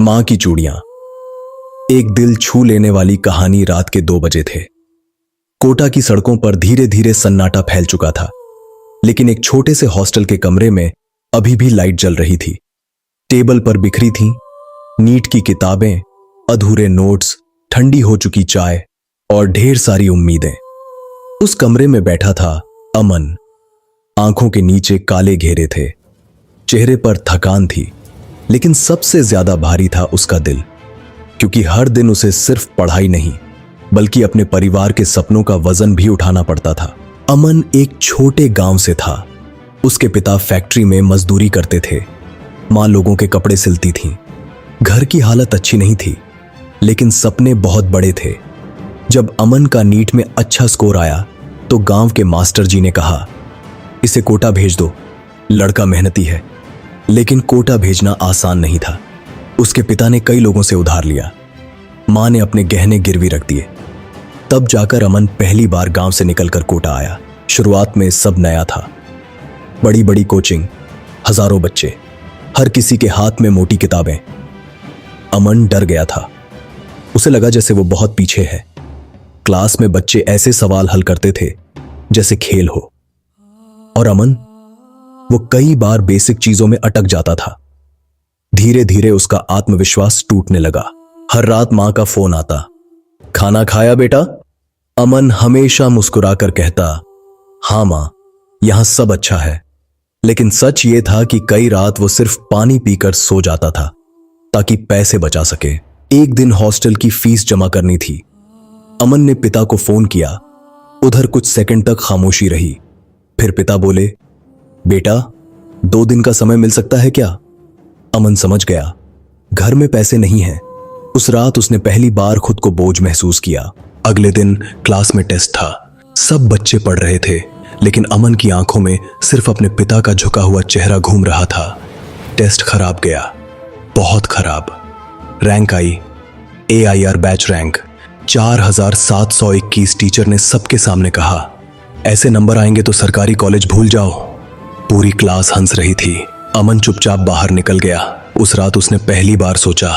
मां की चूड़ियां। एक दिल छू लेने वाली कहानी रात के 2 बजे थे। कोटा की सड़कों पर धीरे धीरे सन्नाटा फैल चुका था, लेकिन एक छोटे से हॉस्टल के कमरे में अभी भी लाइट जल रही थी। टेबल पर बिखरी थीं नीट की किताबें, अधूरे नोट्स, ठंडी हो चुकी चाय और ढेर सारी उम्मीदें। उस कमरे में बैठा था अमन। आंखों के नीचे काले घेरे थे, चेहरे पर थकान थी, लेकिन सबसे ज्यादा भारी था उसका दिल, क्योंकि हर दिन उसे सिर्फ पढ़ाई नहीं बल्कि अपने परिवार के सपनों का वजन भी उठाना पड़ता था। अमन एक छोटे गांव से था। उसके पिता फैक्ट्री में मजदूरी करते थे, मां लोगों के कपड़े सिलती थीं। घर की हालत अच्छी नहीं थी, लेकिन सपने बहुत बड़े थे। जब अमन का नीट में अच्छा स्कोर आया तो गांव के मास्टर जी ने कहा, इसे कोटा भेज दो, लड़का मेहनती है। लेकिन कोटा भेजना आसान नहीं था। उसके पिता ने कई लोगों से उधार लिया, मां ने अपने गहने गिरवी रख दिए। तब जाकर अमन पहली बार गांव से निकलकर कोटा आया। शुरुआत में सब नया था। बड़ी बड़ी कोचिंग, हजारों बच्चे, हर किसी के हाथ में मोटी किताबें। अमन डर गया था। उसे लगा जैसे वो बहुत पीछे है। क्लास में बच्चे ऐसे सवाल हल करते थे जैसे खेल हो, और अमन वो कई बार बेसिक चीजों में अटक जाता था। धीरे धीरे उसका आत्मविश्वास टूटने लगा। हर रात मां का फोन आता, खाना खाया बेटा? अमन हमेशा मुस्कुराकर कहता, हां मां, यहां सब अच्छा है। लेकिन सच ये था कि कई रात वो सिर्फ पानी पीकर सो जाता था ताकि पैसे बचा सके। एक दिन हॉस्टल की फीस जमा करनी थी। अमन ने पिता को फोन किया। उधर कुछ सेकंड तक खामोशी रही। फिर पिता बोले, बेटा 2 दिन का समय मिल सकता है क्या? अमन समझ गया, घर में पैसे नहीं हैं। उस रात उसने पहली बार खुद को बोझ महसूस किया। अगले दिन क्लास में टेस्ट था। सब बच्चे पढ़ रहे थे, लेकिन अमन की आंखों में सिर्फ अपने पिता का झुका हुआ चेहरा घूम रहा था। टेस्ट खराब गया, बहुत खराब। रैंक आई, AIR बैच रैंक 4721। टीचर ने सबके सामने कहा, ऐसे नंबर आएंगे तो सरकारी कॉलेज भूल जाओ। पूरी क्लास हंस रही थी। अमन चुपचाप बाहर निकल गया। उस रात उसने पहली बार सोचा,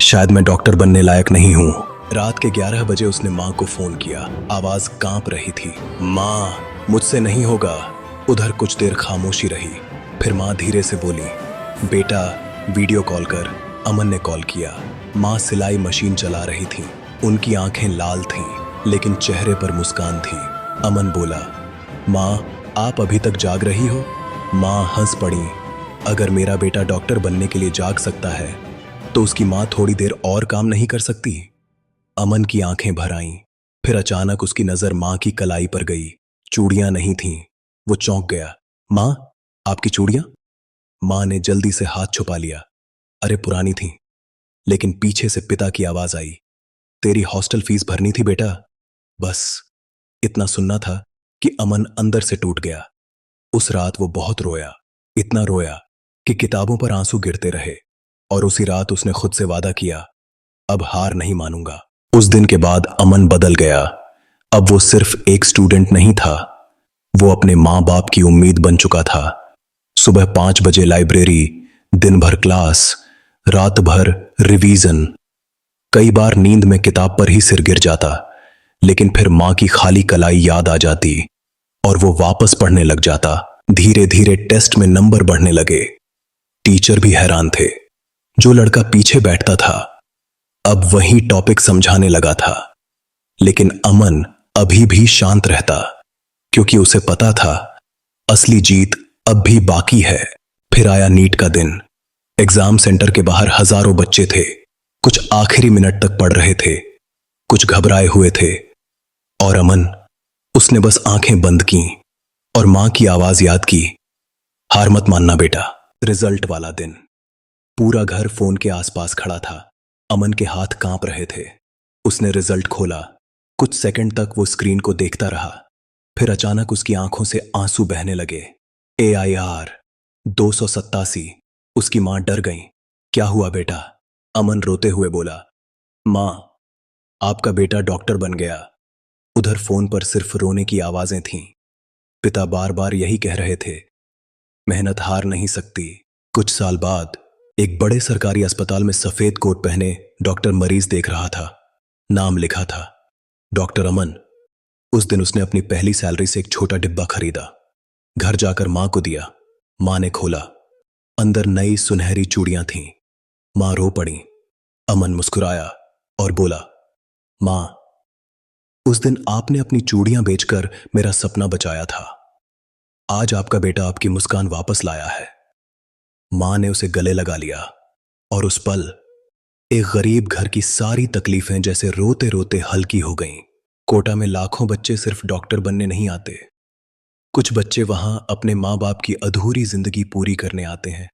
शायद मैं डॉक्टर बनने लायक नहीं हूं। रात के 11 बजे उसने मां को फोन किया। आवाज कांप रही थी, मां, मुझसे नहीं होगा। उधर कुछ देर खामोशी रही। फिर मां धीरे से बोली, बेटा वीडियो कॉल कर। अमन ने कॉल किया। मां सिलाई मशीन चला रही थी। उनकी आंखें लाल थीं, लेकिन चेहरे पर मुस्कान थी। अमन बोला, मां, आप अभी तक जाग रही हो? मां हंस पड़ी। अगर मेरा बेटा डॉक्टर बनने के लिए जाग सकता है तो उसकी मां थोड़ी देर और काम नहीं कर सकती? अमन की आंखें भर आईं। फिर अचानक उसकी नजर मां की कलाई पर गई। चूड़ियां नहीं थीं। वो चौंक गया। मां, आपकी चूड़ियां? मां ने जल्दी से हाथ छुपा लिया। अरे पुरानी थीं। लेकिन पीछे से पिता की आवाज आई, तेरी हॉस्टल फीस भरनी थी बेटा। बस इतना सुनना था कि अमन अंदर से टूट गया। उस रात वो बहुत रोया, इतना रोया कि किताबों पर आंसू गिरते रहे। और उसी रात उसने खुद से वादा किया, अब हार नहीं मानूंगा। उस दिन के बाद अमन बदल गया। अब वो सिर्फ एक स्टूडेंट नहीं था, वो अपने मां बाप की उम्मीद बन चुका था। सुबह 5 बजे लाइब्रेरी, दिन भर क्लास, रात भर रिवीजन। कई बार नींद में किताब पर ही सिर गिर जाता, लेकिन फिर मां की खाली कलाई याद आ जाती और वो वापस पढ़ने लग जाता। धीरे धीरे टेस्ट में नंबर बढ़ने लगे। टीचर भी हैरान थे। जो लड़का पीछे बैठता था अब वही टॉपिक समझाने लगा था। लेकिन अमन अभी भी शांत रहता, क्योंकि उसे पता था असली जीत अब भी बाकी है। फिर आया नीट का दिन। एग्जाम सेंटर के बाहर हजारों बच्चे थे। कुछ आखिरी मिनट तक पढ़ रहे थे, कुछ घबराए हुए थे। और अमन, उसने बस आंखें बंद की और मां की आवाज याद की, हार मत मानना बेटा। रिजल्ट वाला दिन। पूरा घर फोन के आसपास खड़ा था। अमन के हाथ कांप रहे थे। उसने रिजल्ट खोला। कुछ सेकंड तक वो स्क्रीन को देखता रहा। फिर अचानक उसकी आंखों से आंसू बहने लगे। AIR 287। उसकी मां डर गई। क्या हुआ बेटा? अमन रोते हुए बोला, मां, आपका बेटा डॉक्टर बन गया। उधर फोन पर सिर्फ रोने की आवाजें थीं। पिता बार बार यही कह रहे थे, मेहनत हार नहीं सकती। कुछ साल बाद एक बड़े सरकारी अस्पताल में सफेद कोट पहने डॉक्टर मरीज देख रहा था। नाम लिखा था डॉक्टर अमन। उस दिन उसने अपनी पहली सैलरी से एक छोटा डिब्बा खरीदा। घर जाकर मां को दिया। मां ने खोला। अंदर नई सुनहरी चूड़ियां थीं। मां रो पड़ी। अमन मुस्कुराया और बोला, मां, उस दिन आपने अपनी चूड़ियां बेचकर मेरा सपना बचाया था। आज आपका बेटा आपकी मुस्कान वापस लाया है। मां ने उसे गले लगा लिया और उस पल एक गरीब घर की सारी तकलीफें जैसे रोते रोते हल्की हो गईं। कोटा में लाखों बच्चे सिर्फ डॉक्टर बनने नहीं आते। कुछ बच्चे वहां अपने मां बाप की अधूरी जिंदगी पूरी करने आते हैं।